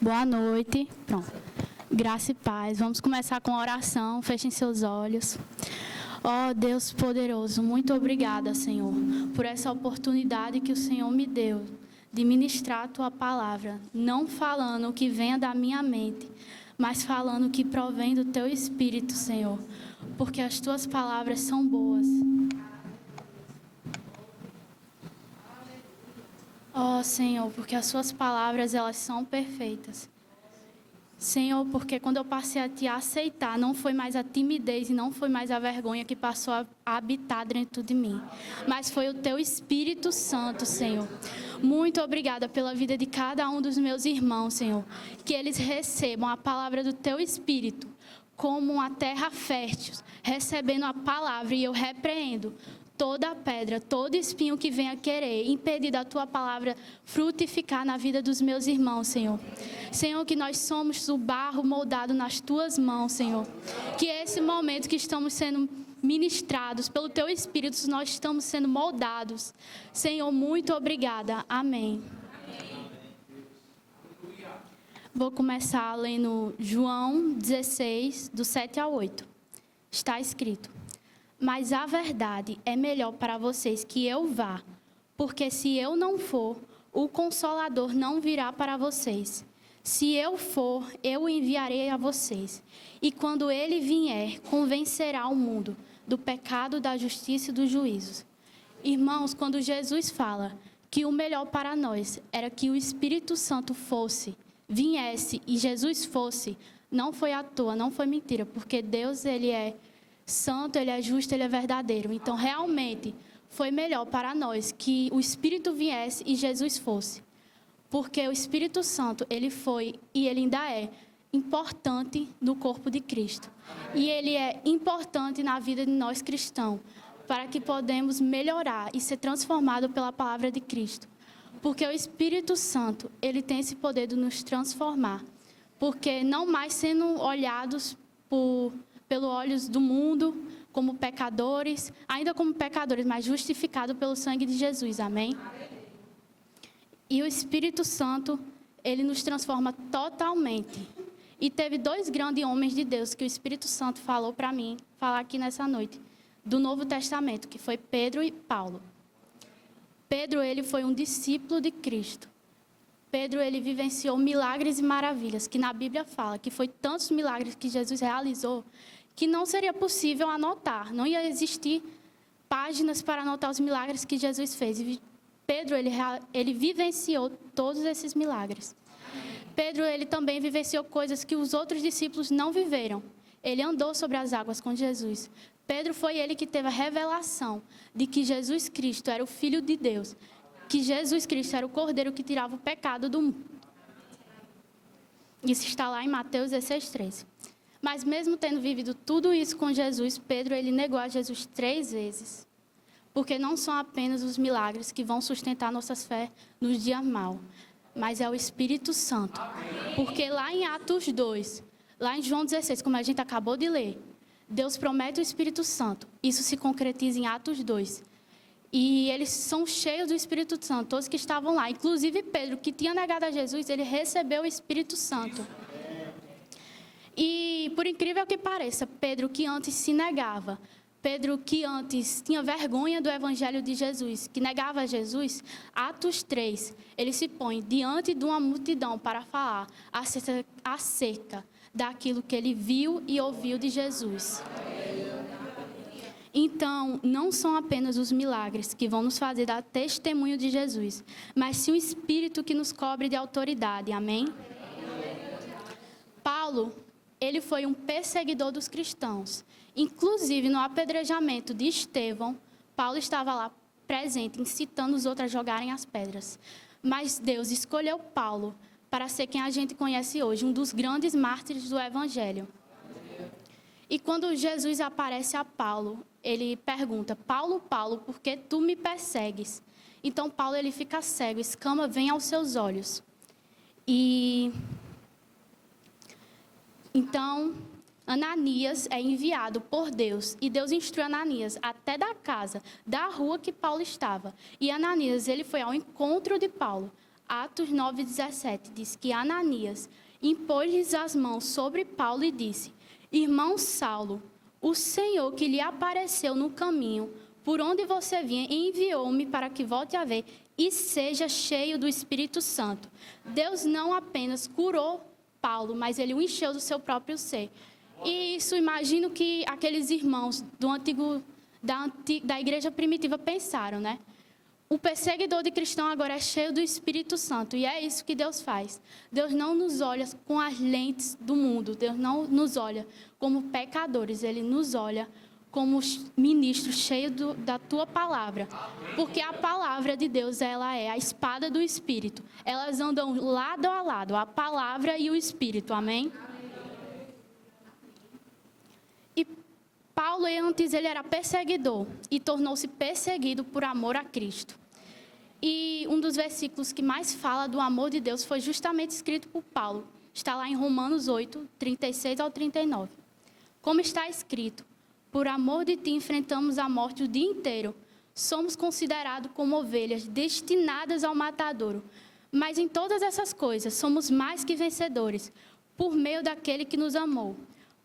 Boa noite. Pronto. Graça e paz. Vamos começar com a oração. Fechem seus olhos. Ó Deus poderoso, muito obrigada, Senhor, por essa oportunidade que o Senhor me deu de ministrar a Tua palavra, não falando o que venha da minha mente, mas falando o que provém do Teu Espírito, Senhor, porque as Tuas palavras são boas. Ó Senhor, porque as Suas palavras, elas são perfeitas. Senhor, porque quando eu passei a Te aceitar, não foi mais a timidez e não foi mais a vergonha que passou a habitar dentro de mim, mas foi o Teu Espírito Santo, Senhor. Muito obrigada pela vida de cada um dos meus irmãos, Senhor, que eles recebam a palavra do Teu Espírito como uma terra fértil, recebendo a palavra, e eu repreendo toda pedra, todo espinho que venha querer impedir da Tua palavra frutificar na vida dos meus irmãos, Senhor. Senhor, que nós somos o barro moldado nas Tuas mãos, Senhor. Que esse momento que estamos sendo ministrados pelo Teu Espírito, nós estamos sendo moldados. Senhor, muito obrigada. Amém. Vou começar lendo João 16, do 7 ao 8. Está escrito: mas a verdade é melhor para vocês que eu vá, porque se eu não for, o Consolador não virá para vocês. Se eu for, eu o enviarei a vocês. E quando ele vier, convencerá o mundo do pecado, da justiça e dos juízos. Irmãos, quando Jesus fala que o melhor para nós era que o Espírito Santo viesse e Jesus fosse, não foi à toa, não foi mentira, porque Deus, Ele é santo, Ele é justo, Ele é verdadeiro. Então, realmente, foi melhor para nós que o Espírito viesse e Jesus fosse. Porque o Espírito Santo, Ele foi e Ele ainda é importante no corpo de Cristo. E Ele é importante na vida de nós cristãos, para que podemos melhorar e ser transformados pela palavra de Cristo. Porque o Espírito Santo, Ele tem esse poder de nos transformar. Porque não mais sendo olhados pelos olhos do mundo, como pecadores, ainda como pecadores, mas justificados pelo sangue de Jesus. Amém? E o Espírito Santo, ele nos transforma totalmente. E teve 2 grandes homens de Deus que o Espírito Santo falou para mim, falar aqui nessa noite, do Novo Testamento, que foi Pedro e Paulo. Pedro, ele foi um discípulo de Cristo. Pedro, ele vivenciou milagres e maravilhas, que na Bíblia fala que foi tantos milagres que Jesus realizou, que não seria possível anotar, não ia existir páginas para anotar os milagres que Jesus fez. E Pedro, ele vivenciou todos esses milagres. Pedro, ele também vivenciou coisas que os outros discípulos não viveram. Ele andou sobre as águas com Jesus. Pedro foi ele que teve a revelação de que Jesus Cristo era o Filho de Deus, que Jesus Cristo era o Cordeiro que tirava o pecado do mundo. Isso está lá em Mateus 16:13. Mas mesmo tendo vivido tudo isso com Jesus, Pedro, ele negou a Jesus 3 vezes. Porque não são apenas os milagres que vão sustentar nossas fé nos dias maus, mas é o Espírito Santo. Porque lá em Atos 2, lá em João 16, como a gente acabou de ler, Deus promete o Espírito Santo. Isso se concretiza em Atos 2. E eles são cheios do Espírito Santo, todos que estavam lá. Inclusive Pedro, que tinha negado a Jesus, ele recebeu o Espírito Santo. E por incrível que pareça, Pedro, que antes se negava, Pedro, que antes tinha vergonha do Evangelho de Jesus, que negava a Jesus, Atos 3, ele se põe diante de uma multidão para falar acerca daquilo que ele viu e ouviu de Jesus. Então, não são apenas os milagres que vão nos fazer dar testemunho de Jesus, mas sim o Espírito que nos cobre de autoridade. Amém? Paulo, ele foi um perseguidor dos cristãos. Inclusive, no apedrejamento de Estevão, Paulo estava lá presente, incitando os outros a jogarem as pedras. Mas Deus escolheu Paulo para ser quem a gente conhece hoje, um dos grandes mártires do Evangelho. E quando Jesus aparece a Paulo, ele pergunta: Paulo, Paulo, por que tu me persegues? Então Paulo, ele fica cego, escama vem aos seus olhos. Então Ananias é enviado por Deus, e Deus instrui Ananias até da casa, da rua que Paulo estava. E Ananias, ele foi ao encontro de Paulo, Atos 9:17 diz que Ananias impôs-lhes as mãos sobre Paulo e disse: Irmão Saulo, o Senhor que lhe apareceu no caminho, por onde você vinha, enviou-me para que volte a ver e seja cheio do Espírito Santo. Deus não apenas curou Paulo, mas ele o encheu do seu próprio ser. E isso, imagino que aqueles irmãos da igreja primitiva pensaram, né? O perseguidor de cristão agora é cheio do Espírito Santo. E é isso que Deus faz. Deus não nos olha com as lentes do mundo. Deus não nos olha como pecadores. Ele nos olha como ministros cheios da tua palavra. Porque a palavra de Deus, ela é a espada do Espírito. Elas andam lado a lado, a palavra e o Espírito. Amém? E Paulo, antes, ele era perseguidor e tornou-se perseguido por amor a Cristo. E um dos versículos que mais fala do amor de Deus foi justamente escrito por Paulo. Está lá em Romanos 8, 36 ao 39. Como está escrito: por amor de ti enfrentamos a morte o dia inteiro. Somos considerados como ovelhas destinadas ao matadouro. Mas em todas essas coisas somos mais que vencedores, por meio daquele que nos amou.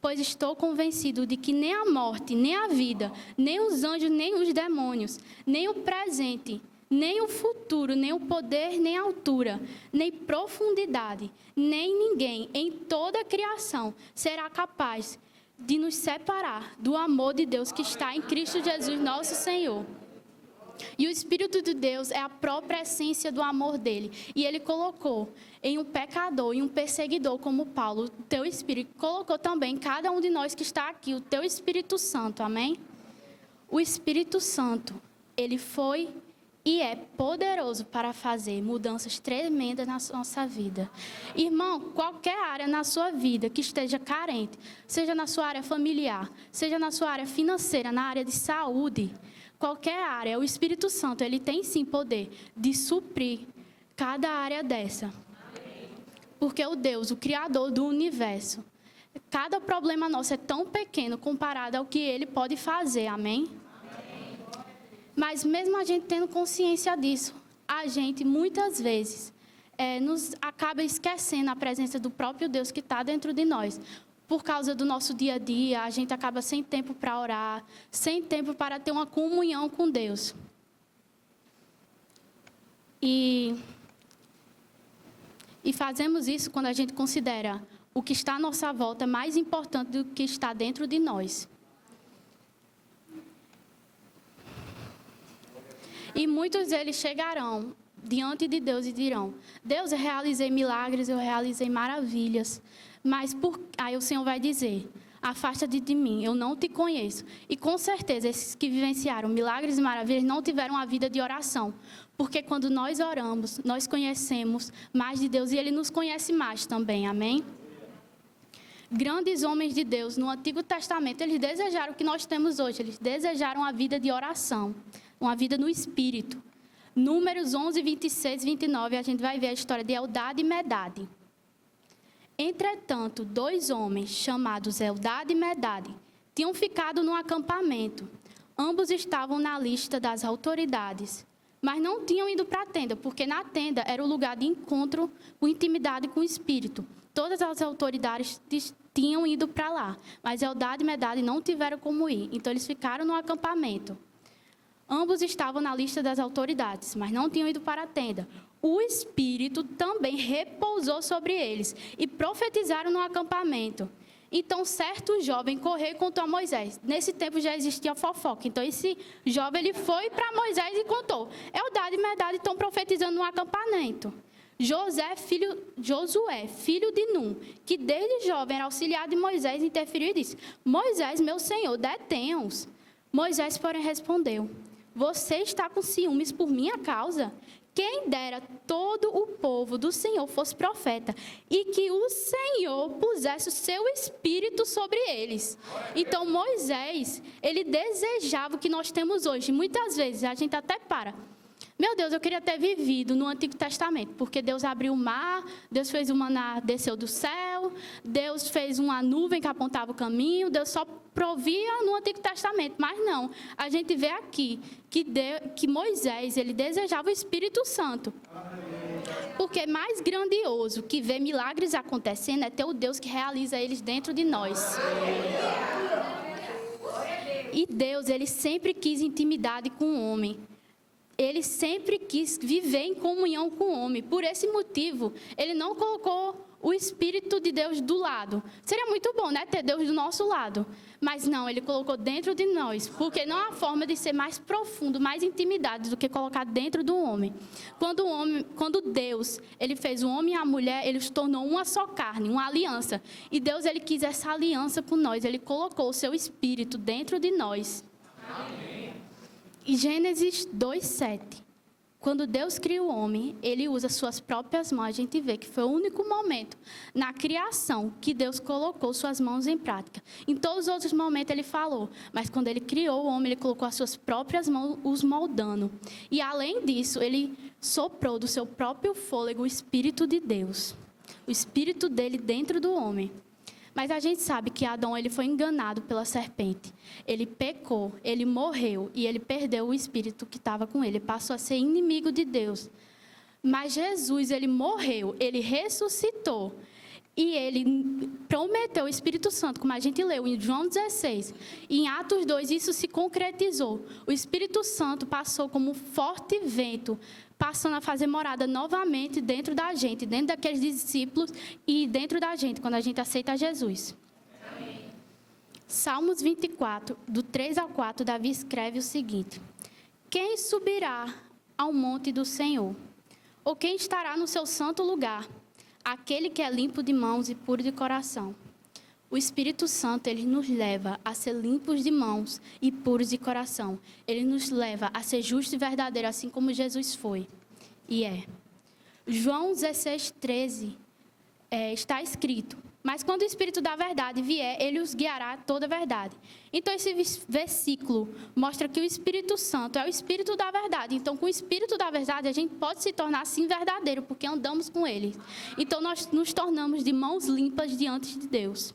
Pois estou convencido de que nem a morte, nem a vida, nem os anjos, nem os demônios, nem o presente, nem o futuro, nem o poder, nem a altura, nem profundidade, nem ninguém em toda a criação será capaz de nos separar do amor de Deus que está em Cristo Jesus, nosso Senhor. E o Espírito de Deus é a própria essência do amor dele. E ele colocou em um pecador, em um perseguidor como Paulo, o teu Espírito. Colocou também em cada um de nós que está aqui, o teu Espírito Santo. Amém? O Espírito Santo, ele foi e é poderoso para fazer mudanças tremendas na nossa vida. Irmão, qualquer área na sua vida que esteja carente, seja na sua área familiar, seja na sua área financeira, na área de saúde, qualquer área, o Espírito Santo, ele tem sim poder de suprir cada área dessa. Porque o Deus, o Criador do universo, cada problema nosso é tão pequeno comparado ao que ele pode fazer, amém? Mas mesmo a gente tendo consciência disso, a gente muitas vezes nos acaba esquecendo a presença do próprio Deus que está dentro de nós. Por causa do nosso dia a dia, a gente acaba sem tempo para orar, sem tempo para ter uma comunhão com Deus. E fazemos isso quando a gente considera o que está à nossa volta mais importante do que está dentro de nós. E muitos deles chegarão diante de Deus e dirão: Deus, eu realizei milagres, eu realizei maravilhas. Mas aí o Senhor vai dizer: afasta-te de mim, eu não te conheço. E com certeza esses que vivenciaram milagres e maravilhas não tiveram a vida de oração. Porque quando nós oramos, nós conhecemos mais de Deus e Ele nos conhece mais também, amém? Grandes homens de Deus no Antigo Testamento, eles desejaram o que nós temos hoje. Eles desejaram a vida de oração, uma vida no Espírito. Números 11, 26 e 29, a gente vai ver a história de Eldade e Medade. Entretanto, 2 homens chamados Eldade e Medade tinham ficado no acampamento. Ambos estavam na lista das autoridades, mas não tinham ido para a tenda, porque na tenda era o lugar de encontro com intimidade com o Espírito. Todas as autoridades tinham ido para lá, mas Eldade e Medade não tiveram como ir, então eles ficaram no acampamento. Ambos estavam na lista das autoridades, mas não tinham ido para a tenda. O Espírito também repousou sobre eles e profetizaram no acampamento. Então, certo jovem correu e contou a Moisés. Nesse tempo já existia fofoca. Então, esse jovem ele foi para Moisés e contou: Eldade e Medade estão profetizando no acampamento. Josué, filho de Num, que desde jovem era auxiliar de Moisés, interferiu e disse: Moisés, meu senhor, detenha-os. Moisés, porém, respondeu: Você está com ciúmes por minha causa? Quem dera todo o povo do Senhor fosse profeta e que o Senhor pusesse o seu Espírito sobre eles. Então, Moisés, ele desejava o que nós temos hoje. Muitas vezes a gente até para. Meu Deus, eu queria ter vivido no Antigo Testamento, porque Deus abriu o mar, Deus fez o maná, desceu do céu, Deus fez uma nuvem que apontava o caminho, Deus só provia no Antigo Testamento. Mas não, a gente vê aqui que Moisés, ele desejava o Espírito Santo. Porque mais grandioso que ver milagres acontecendo é ter o Deus que realiza eles dentro de nós. E Deus, ele sempre quis intimidade com o homem. Ele sempre quis viver em comunhão com o homem. Por esse motivo, ele não colocou o Espírito de Deus do lado. Seria muito bom, né, ter Deus do nosso lado. Mas não, ele colocou dentro de nós. Porque não há forma de ser mais profundo, mais intimidade do que colocar dentro do homem. Quando Deus, ele fez o homem e a mulher, ele os tornou uma só carne, uma aliança. E Deus, ele quis essa aliança com nós. Ele colocou o seu Espírito dentro de nós. Amém. Em Gênesis 2:7, quando Deus cria o homem, ele usa suas próprias mãos. A gente vê que foi o único momento na criação que Deus colocou suas mãos em prática. Em todos os outros momentos ele falou, mas quando ele criou o homem, ele colocou as suas próprias mãos os moldando. E além disso, ele soprou do seu próprio fôlego o Espírito de Deus, o Espírito dele dentro do homem. Mas a gente sabe que Adão, ele foi enganado pela serpente. Ele pecou, ele morreu e ele perdeu o Espírito que estava com ele. Passou a ser inimigo de Deus. Mas Jesus, ele morreu, ele ressuscitou. E ele prometeu o Espírito Santo, como a gente leu em João 16. E em Atos 2, isso se concretizou. O Espírito Santo passou como um forte vento, passando a fazer morada novamente dentro da gente, dentro daqueles discípulos e dentro da gente, quando a gente aceita Jesus. Amém. Salmos 24, do 3 ao 4, Davi escreve o seguinte: quem subirá ao monte do Senhor? Ou quem estará no seu santo lugar? Aquele que é limpo de mãos e puro de coração. O Espírito Santo, ele nos leva a ser limpos de mãos e puros de coração. Ele nos leva a ser justo e verdadeiro, assim como Jesus foi. E é. João 16:13 está escrito: mas quando o Espírito da verdade vier, ele os guiará a toda a verdade. Então, esse versículo mostra que o Espírito Santo é o Espírito da verdade. Então, com o Espírito da verdade, a gente pode se tornar, assim, verdadeiro, porque andamos com ele. Então, nós nos tornamos de mãos limpas diante de Deus.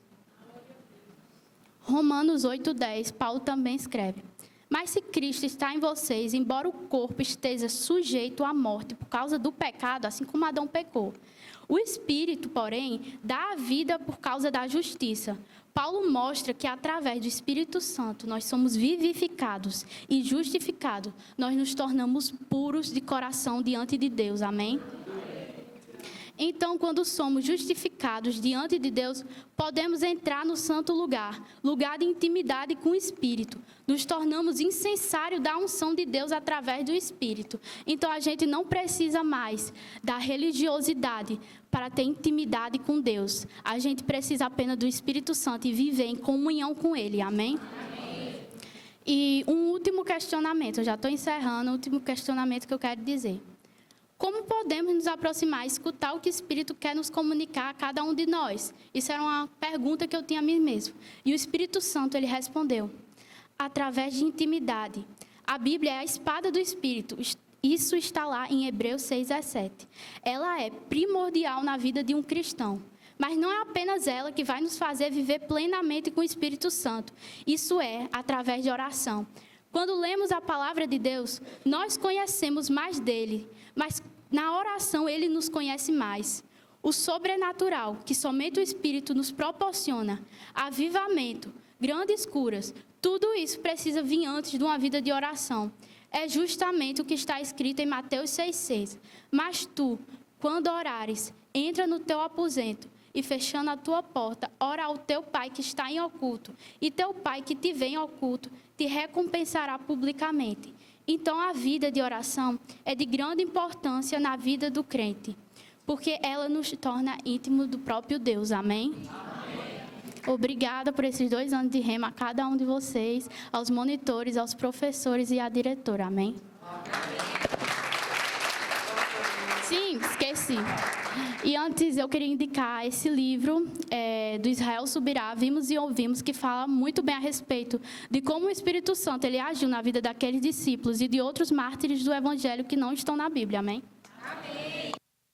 Romanos 8:10, Paulo também escreve: mas se Cristo está em vocês, embora o corpo esteja sujeito à morte por causa do pecado, assim como Adão pecou, o Espírito, porém, dá a vida por causa da justiça. Paulo mostra que através do Espírito Santo nós somos vivificados e justificados. Nós nos tornamos puros de coração diante de Deus. Amém? Então, quando somos justificados diante de Deus, podemos entrar no santo lugar, lugar de intimidade com o Espírito. Nos tornamos incensários da unção de Deus através do Espírito. Então, a gente não precisa mais da religiosidade para ter intimidade com Deus. A gente precisa apenas do Espírito Santo e viver em comunhão com Ele. Amém? Amém. E um último questionamento, eu já estou encerrando, o último questionamento que eu quero dizer. Como podemos nos aproximar e escutar o que o Espírito quer nos comunicar a cada um de nós? Isso era uma pergunta que eu tinha a mim mesmo. E o Espírito Santo, ele respondeu: através de intimidade. A Bíblia é a espada do Espírito. Isso está lá em Hebreus 6:17. Ela é primordial na vida de um cristão. Mas não é apenas ela que vai nos fazer viver plenamente com o Espírito Santo. Isso é através de oração. Quando lemos a palavra de Deus, nós conhecemos mais dele, mas na oração ele nos conhece mais. O sobrenatural, que somente o Espírito nos proporciona, avivamento, grandes curas, tudo isso precisa vir antes de uma vida de oração. É justamente o que está escrito em Mateus 6,6. Mas tu, quando orares, entra no teu aposento e fechando a tua porta, ora ao teu Pai que está em oculto, e teu Pai que te vê em oculto te recompensará publicamente. Então, a vida de oração é de grande importância na vida do crente, porque ela nos torna íntimo do próprio Deus. Amém? Amém. Obrigada por esses 2 anos de rema a cada um de vocês, aos monitores, aos professores e à diretora. Amém? Amém. Sim, esqueci. E antes eu queria indicar esse livro do Israel Subirá, Vimos e Ouvimos, que fala muito bem a respeito de como o Espírito Santo ele agiu na vida daqueles discípulos e de outros mártires do Evangelho que não estão na Bíblia. Amém?